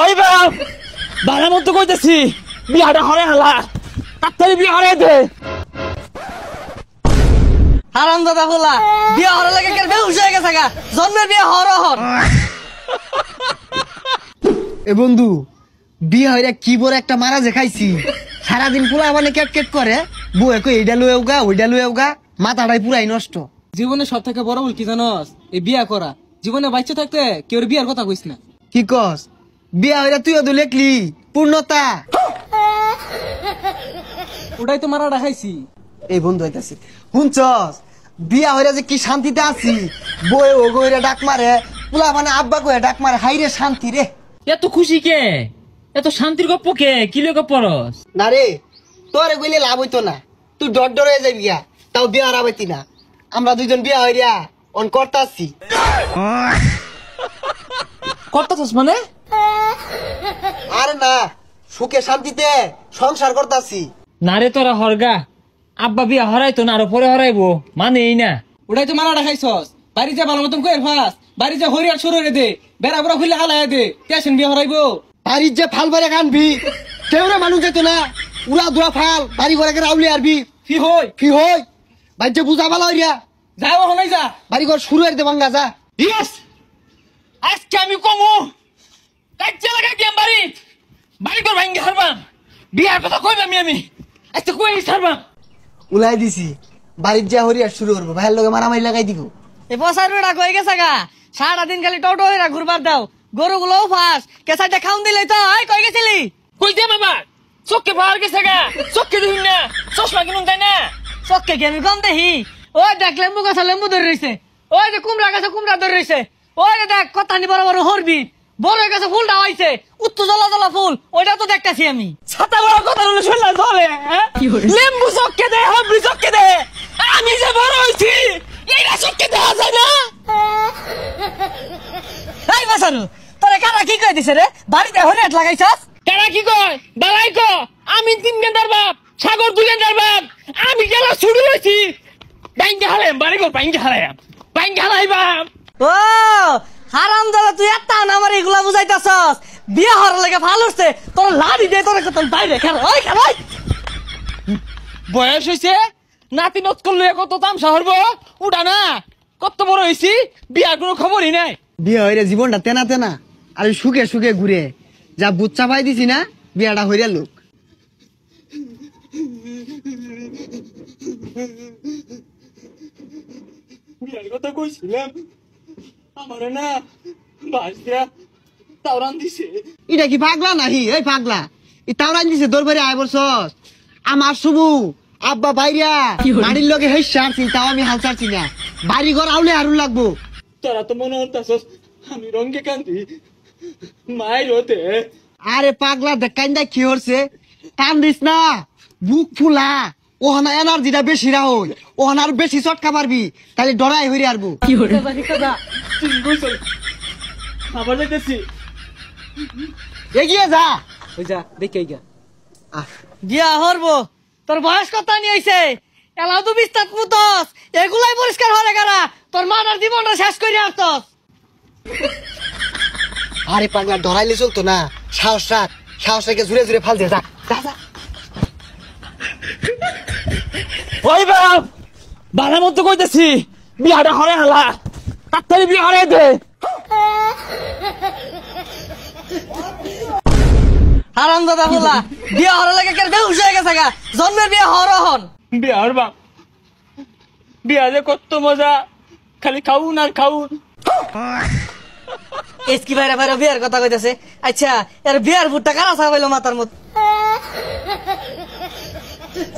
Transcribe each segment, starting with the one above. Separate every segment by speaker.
Speaker 1: ওই বাপ বাড়ার মতো কইতেছি বিয়াটা হরে হালা তাড়াতাড়ি বিয়া হরে দে।
Speaker 2: হারাম দাদা বলা বিয়া হরে লাগে কেন বেহুশ হয়ে গেছে গা জন্মের বিয়া হর হর।
Speaker 3: এ বন্ধু বিয়া হইরা কি বড় একটা মারা যে খাইছি সারাদিন পুরা মানে কেট কেট করে বউয়ে কই এইডা লয়ে উগা ওইডা লয়ে উগা মাথাটাই পুরাই নষ্ট।
Speaker 2: জীবনে সব থেকে বড় ভুল কি জানোস? এই বিয়া করা। জীবনে বাচ্চা থাকতে কেউ বিয়ার কথা কইস না।
Speaker 3: কি কস বিয়া হইরা তুইও তো লেখলি পূর্ণতা।
Speaker 2: ওটাই তো মারা খাইছি।
Speaker 3: এই বন্ধু হইতাছি শুনছস বিয়া হইরা যে কি শান্তিতে আছি বউয়ে ওগো হইরা ডাক মারে পুলা মানে আব্বা কইরা ডাক মারে হাইরে শান্তি রে।
Speaker 1: এত খুশি কে এত শান্তির গপ্প কে কি লগে পরস?
Speaker 3: না রে তোরে কইলে লাভ হইতো না তুই ডর ডর হয়ে যাবি গিয়া তাও বিয়া হারাবাইতি না। আমরা দুইজন বিয়া হইরা অন করতাছি।
Speaker 1: করতাছস মানে?
Speaker 3: আরে না সুখে শান্তিতে সংসার করতাছি।
Speaker 1: না রে তোরা হরগা আব্বা বিয়া হরাইতো না আরো পরে হরাইবো মানে এই না।
Speaker 2: ওটাই তো মারা খাইছস। বাড়ি যা ভালো মতন কইর ফাস। বাড়ি যা হরিয়ার শুরু রে দে। বেড়া বুড়া খুলে হালায় দে। টেনশন বিয়া হরাইবো।
Speaker 3: বাড়ির যে ফাল বারে কানবি কেউরে মানুষ যেত না উড়া দুরা ফাল বাড়ি ঘরে রাউলি আরবি
Speaker 2: কি হই?
Speaker 3: কি হই বাজ্যে বুঝা ভালো হইয়া
Speaker 2: যাও হনাই যা।
Speaker 3: বাড়ি ঘর শুরু হইতে ভাঙ্গা যা।
Speaker 1: ইয়েস আজকে আমি কমু কাচ্চা লাগা গেম বাড়ি বাড়ি কর ভাঙ্গি হারবাম বিয়ার কথা কইবাম আমি আজকে কই হারবাম।
Speaker 3: উলাই দিছি বাড়ির যা হরিয়া শুরু করবো ভাইয়ের লগে মারামারি লাগাই দিব।
Speaker 2: এই বসার রোডা কই গেছে গা সারাদিন খালি টোটো হইরা ঘুরবার দাও গরুগুলোও ফাস কেসাইটা খাউন দিলে তো এই কই গেছিলি?
Speaker 1: কই দে বাবা চোখে ভার গেছে গা চোখে দেখুন না চশমা কিনুন তাই না
Speaker 2: চক্কে কি আমি কম দেখি? ওই দেখ লেম্বু গাছ লেম্বু ধরে রইছে। ওই যে কুমড়া গাছে কুমড়া ধরে রইছে। ওই যে দেখ কতানি বড় বড় হরবি বড় গাছে ফুলটা হইছে উত্তর জ্বলা জ্বলা ফুল ওইটা তো দেখতাছি আমি।
Speaker 1: ছাতা বড় কথা বলে শুনলা ধরে লেম্বু চোখে দে হবরি চোখে দে আমি যে বড় হইছি এইটা চোখে দেখা যায় না।
Speaker 2: এই বাসারু তোরে কারা কি কই দিছে রে? বাড়িতে হরিয়াট লাগাইছস?
Speaker 1: তারা কি কয় বালাই ক আমি 3 গেন্দার বাপ সাগর 2 গেন্দার বাপ আমি গেলা শুরু হইছি বাইঙ্গা হালাম বাড়ি কর বাইঙ্গা হালাই বাপ।
Speaker 2: ও হারাম দাদা তুই এত না আমার এগুলা বুঝাইতাছস। বিয়া হওয়ার লাগে ভালো হচ্ছে তোর লাড়ি দে তোর কত বাইরে খেলা ওই খেলা।
Speaker 1: বয়স হইছে নাতি নত করলে কত তামসা হরব উঠা না কত বড় হইছি বিয়ার কোনো খবরই নাই।
Speaker 3: বিয়া হইরা জীবনটা তেনা তেনা আর সুখে সুখে ঘুরে যা বুচ্চা পাই দিছি না বিয়াটা হইরা লোক।
Speaker 1: বিয়ার কথা কইছিলাম আমারে না বাসরা তাওরান দিছে।
Speaker 3: এটা কি পাগলা নাহি? এই পাগলা ই তাওরান দিছে দরবারে আয় বলছস আমার শুভু আব্বা বাইরা বাড়ির লগে হেই সারছি তাও আমি হাল ছাড়ছি না বাড়ি ঘর আউলে আরু লাগবো।
Speaker 1: তোরা তো মনে হতাছস আমি রঙ্গে কান্দি মায়ের হতে।
Speaker 3: আরে পাগলা দেখাইন্দা কি হচ্ছে টান দিস না বুক ফুলা ওহনা এনার্জিটা বেশি রাহল ওহনা আর বেশি চটকা মারবি তাহলে ডরাই হইরে আরবো।
Speaker 1: আবার যাইতেছি
Speaker 3: এগিয়ে যা।
Speaker 2: ওই যা দেখে গা বিয়া হরবো তোর বয়স কত নিয়েছে এলাও তো বিস্তার মুতস এগুলাই পরিষ্কার হরে গারা তোর মানার জীবনটা শেষ করে আসতস।
Speaker 3: আরে পাগলা ডরাইলে চলতো না সাহস রাখ সাহস রেখে জুড়ে জুড়ে ফাল দিয়ে যা যা যা।
Speaker 1: ওই বাপ বাড়ার মতো কইতেছি বিয়াটা হরে হালা তাড়াতাড়ি বিয়া হরে দে।
Speaker 2: হারাম দাদা বলা বিয়া হরে লাগে কেন বেহুশ হয়ে গেছে গা জন্মের বিয়া হর হন।
Speaker 1: বিয়া হর বাপ বিয়া যে কত মজা খালি খাউন আর খাউন।
Speaker 2: এসকি বাইরে বাইরে বিয়ার কথা কইতাছে। আচ্ছা এর বিয়ার ভুট্টা কারা চাবাইলো মাথার মধ্যে?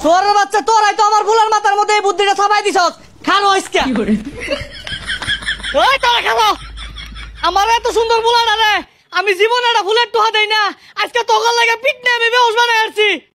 Speaker 2: সোরের বাচ্চা তোরাই তো আমার ফুলার মাথার মধ্যে এই বুদ্ধিটা ছাপাই দিছস। খানো ইসকা ওই তোরা খাবো আমার এত সুন্দর ফুলার রে আমি জীবনে একটা ফুলের টোহা দেই না আজকে তোকার লাগে পিট নিয়ে আমি বেহুশ বানাই আসছি।